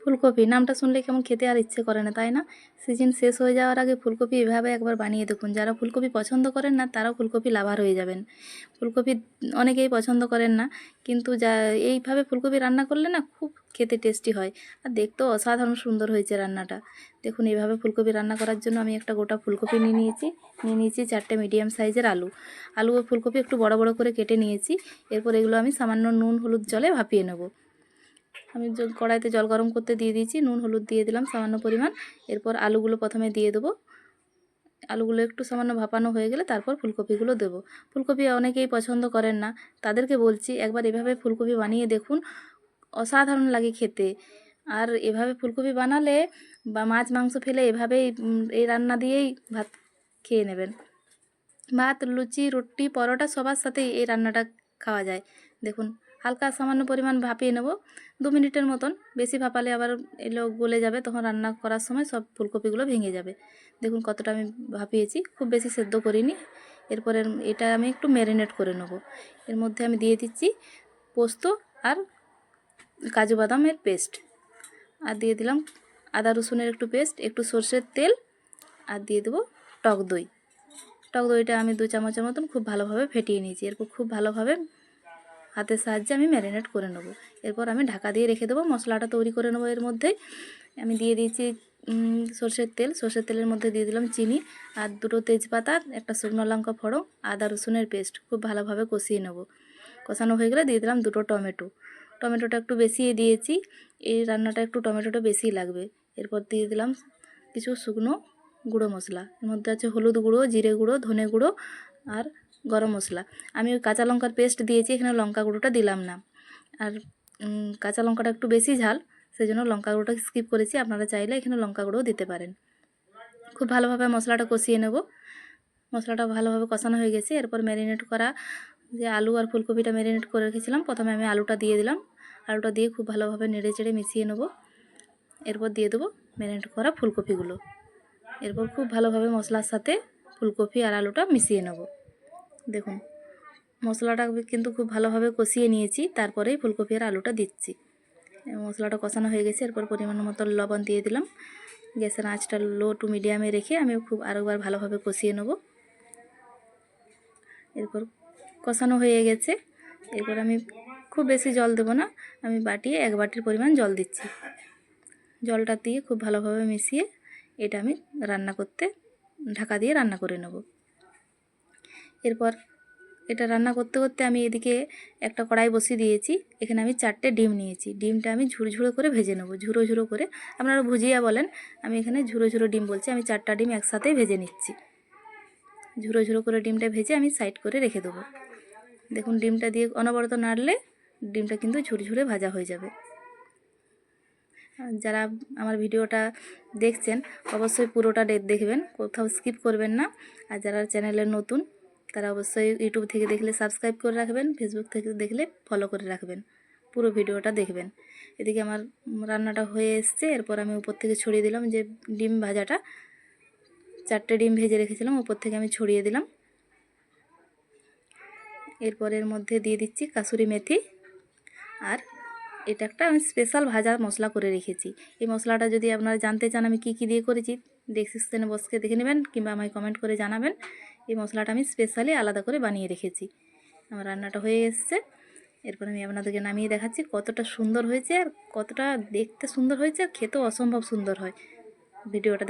ফুলকপি নামটা শুনলে কেমন খেতে আর ইচ্ছে করে না, তাই না? সিজন শেষ হয়ে যাওয়ার আগে ফুলকপি এভাবে একবার বানিয়ে দেখুন। যারা ফুলকপি পছন্দ করেন না তারাও ফুলকপি লাভার হয়ে যাবেন। ফুলকপি অনেকেই পছন্দ করেন না, কিন্তু যা এইভাবে ফুলকপি রান্না করলে না খুব খেতে টেস্টি হয়, আর দেখতেও অসাধারণ সুন্দর হয়েছে রান্নাটা। দেখুন, এইভাবে ফুলকপি রান্না করার জন্য আমি একটা গোটা ফুলকপি নিয়ে নিয়েছি 4টে মিডিয়াম সাইজের আলু ও ফুলকপি একটু বড় বড় করে কেটে নিয়েছি। এরপর এগুলো আমি সামান্য নুন হলুদ জলে ভাপিয়ে নেব। আমি কড়াইতে জল গরম করতে দিয়ে দিয়েছি, নুন হলুদ দিয়ে দিলাম সামান্য পরিমাণ। এরপর আলুগুলো প্রথমে দিয়ে দেবো। আলুগুলো একটু সামান্য ভাপানো হয়ে গেলে তারপর ফুলকপিগুলো দেবো। ফুলকপি অনেকেই পছন্দ করেন না, তাদেরকে বলছি একবার এভাবে ফুলকপি বানিয়ে দেখুন, অসাধারণ লাগে খেতে। আর এভাবে ফুলকপি বানালে বা মাছ মাংস ফেলে এভাবেই এই রান্না দিয়েই ভাত খেয়ে নেবেন। ভাত, লুচি, রুটি, পরোটা সবার সাথেই এই রান্নাটা খাওয়া যায়। দেখুন, হালকা সামান্য পরিমাণ ভাপিয়ে নেব 2 মিনিটের মতন। বেশি ভাপালে আবার এগুলো গলে যাবে, তখন রান্না করার সময় সব ফুলকপিগুলো ভেঙে যাবে। দেখুন কতটা আমি ভাপিয়েছি, খুব বেশি সেদ্ধ করিনি। এরপরে এটা আমি একটু ম্যারিনেট করে নেব। এর মধ্যে আমি দিয়ে দিচ্ছি পোস্ত আর কাজু বাদামের পেস্ট, আর দিয়ে দিলাম আদা রসুনের একটু পেস্ট, একটু সর্ষের তেল, আর দিয়ে দেবো টক দই। টক দইটা আমি 2 চামচের মতন খুব ভালোভাবে ফেটিয়ে নিয়েছি। এরপর খুব ভালোভাবে হাতের সাহায্যে আমি ম্যারিনেট করে নেব। এরপর আমি ঢাকা দিয়ে রেখে দেবো, মশলাটা তৈরি করে নেবো। এর মধ্যেই আমি দিয়ে দিয়েছি সর্ষের তেলের মধ্যে দিয়ে দিলাম চিনি, আর 2টো তেজপাতা, একটা শুকনো লঙ্কা ফোড়ন, আদা রসুনের পেস্ট খুব ভালোভাবে কষিয়ে নেব। কষানো হয়ে গেলে দিয়ে দিলাম 2টো টমেটোটা একটু বেশি দিয়েছি, এই রান্নাটা একটু টমেটোটা বেশি লাগবে। এরপর দিয়ে দিলাম কিছু শুকনো গুঁড়ো মশলা, এর মধ্যে আছে হলুদ গুঁড়ো, জিরে গুঁড়ো, ধনে গুঁড়ো আর গরম মশলা। আমি ওই কাঁচা লঙ্কার পেস্ট দিয়েছি, এখানে লঙ্কা গুঁড়োটা দিলাম না। আর কাঁচা লঙ্কাটা একটু বেশি ঝাল, সেই জন্য লঙ্কা গুঁড়োটা স্কিপ করেছি। আপনারা চাইলে এখানে লঙ্কা গুঁড়োও দিতে পারেন। খুব ভালোভাবে মশলাটা কষিয়ে নেব। মশলাটা ভালোভাবে কষানো হয়ে গেছে। এরপর ম্যারিনেট করা যে আলু আর ফুলকপিটা ম্যারিনেট করে রেখেছিলাম, প্রথমে আমি আলুটা দিয়ে দিলাম। আলুটা দিয়ে খুব ভালোভাবে নেড়ে চেড়ে মিশিয়ে নেব। এরপর দিয়ে দেবো ম্যারিনেট করা ফুলকপিগুলো। এরপর খুব ভালোভাবে মশলার সাথে ফুলকপি আর আলুটা মিশিয়ে নেব। দেখুন, মশলাটা কিন্তু খুব ভালোভাবে কষিয়ে নিয়েছি, তারপরেই ফুলকপি আর আলুটা দিচ্ছি। মশলাটা কষানো হয়ে গেছে। এরপর পরিমাণ মতো লবণ দিয়ে দিলাম। গ্যাসের আঁচটা লো টু মিডিয়ামে রেখে আমি খুব আরেকবার ভালোভাবে কষিয়ে নেব। এরপর কষানো হয়ে গেছে। এরপর আমি খুব বেশি জল দেবো না, আমি বাটিয়ে 1 বাটির পরিমাণ জল দিচ্ছি। জলটা দিয়ে খুব ভালোভাবে মিশিয়ে এটা আমি ঢাকা দিয়ে রান্না করে নেব। এরপর এটা রান্না করতে করতে আমি এদিকে একটা কড়াই বসিয়ে দিয়েছি। এখানে আমি 4টে ডিম নিয়েছি। ডিমটা আমি ঝুরো করে ভেজে নেব, ঝুরো করে। আপনারা ভুজিয়া বলেন, আমি এখানে ঝুরো ডিম বলছি। আমি 4টা ডিম একসাথেই ভেজে নিচ্ছি। ঝুরো করে ডিমটা ভেজে আমি সাইড করে রেখে দেবো। দেখুন, ডিমটা দিয়ে অনবরত নাড়লে ডিমটা কিন্তু ঝুরঝুরে ভাজা হয়ে যাবে। যারা আমার ভিডিওটা দেখছেন অবশ্যই পুরোটা দেখবেন, কোথাও স্কিপ করবেন না। আর যারা চ্যানেলে নতুন তারা অবশ্যই ইউটিউব থেকে দেখলে সাবস্ক্রাইব করে রাখবেন, ফেসবুক থেকে দেখলে ফলো করে রাখবেন, পুরো ভিডিওটা দেখবেন। এদিকে আমার রান্নাটা হয়ে এসছে। এরপর আমি উপর থেকে ছড়িয়ে দিলাম যে ডিম ভাজাটা, 4টে ডিম ভেজে রেখেছিলাম, উপর থেকে আমি ছড়িয়ে দিলাম। এরপর এর মধ্যে দিয়ে দিচ্ছি কাসুরি মেথি, আর এটা একটা আমি স্পেশাল ভাজা মশলা করে রেখেছি। এই মশলাটা যদি আপনারা জানতে চান আমি কি দিয়ে করেছি, ডেসক্রিপশনে বসকে দেখে নেবেন কিংবা আমায় কমেন্ট করে জানাবেন। এই মশলাটা আমি স্পেশালি আলাদা করে বানিয়ে রেখেছি। আমার রান্নাটা হয়ে এসছে। এরপর আমি আপনাদেরকে নামিয়ে দেখাচ্ছি কতটা সুন্দর হয়েছে, আর কতটা দেখতে সুন্দর হয়েছে, আর খেতেও অসম্ভব সুন্দর হয়। ভিডিওটা